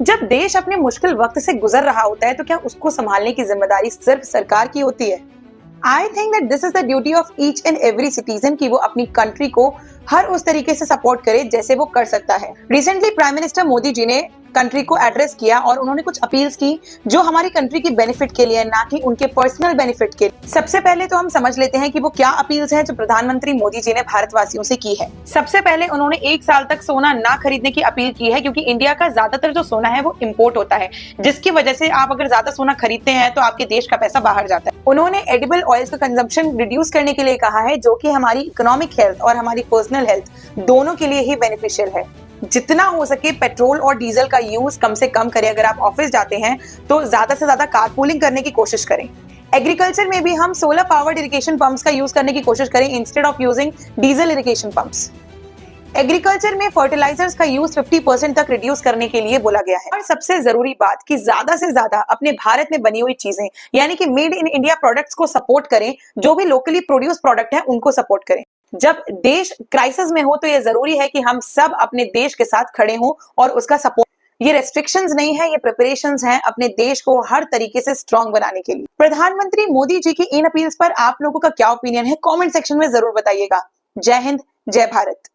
जब देश अपने मुश्किल वक्त से गुजर रहा होता है तो क्या उसको संभालने की जिम्मेदारी सिर्फ सरकार की होती है? I think that this is the duty of each and every citizen कि वो अपनी कंट्री को हर उस तरीके से सपोर्ट करे जैसे वो कर सकता है। Recently prime minister Modi ji ने कंट्री को एड्रेस किया और उन्होंने कुछ अपील्स की जो हमारी कंट्री की बेनिफिट के लिए, ना कि उनके पर्सनल बेनिफिट के लिए। सबसे पहले तो हम समझ लेते हैं कि वो क्या अपील्स हैं जो प्रधानमंत्री मोदी जी ने भारतवासियों से की है। सबसे पहले उन्होंने 1 साल तक सोना ना खरीदने की अपील की है, क्योंकि इंडिया का ज्यादातर जो सोना है वो इम्पोर्ट होता है, जिसकी वजह से आप अगर ज्यादा सोना खरीदते हैं तो आपके देश का पैसा बाहर जाता है। उन्होंने एडिबल ऑयल्स का कंजम्पशन रिड्यूस करने के लिए कहा है, जो कि हमारी इकोनॉमिक हेल्थ और हमारी पर्सनल हेल्थ दोनों के लिए ही बेनिफिशियल है। जितना हो सके पेट्रोल और डीजल का यूज कम से कम करें। अगर आप ऑफिस जाते हैं तो ज्यादा से ज्यादा कारपूलिंग करने की कोशिश करें। एग्रीकल्चर में भी हम सोलर पावर्ड इरिगेशन पंप्स का यूज करने की कोशिश करें instead of using diesel irrigation pumps. Agriculture में फर्टिलाइजर्स का यूज 50% तक रिड्यूस करने के लिए बोला गया है। और सबसे जरूरी बात कि ज्यादा से ज्यादा अपने भारत में बनी हुई चीजें यानी कि मेड इन इंडिया प्रोडक्ट्स को सपोर्ट करें। जो भी लोकली प्रोड्यूस प्रोडक्ट है उनको सपोर्ट करें। जब देश क्राइसिस में हो तो यह जरूरी है कि हम सब अपने देश के साथ खड़े हों और उसका सपोर्ट। ये रेस्ट्रिक्शंस नहीं है, ये प्रिपरेशंस हैं अपने देश को हर तरीके से स्ट्रांग बनाने के लिए। प्रधानमंत्री मोदी जी की इन अपील्स पर आप लोगों का क्या ओपिनियन है? कमेंट सेक्शन में जरूर बताइएगा। जय हिंद, जय भारत।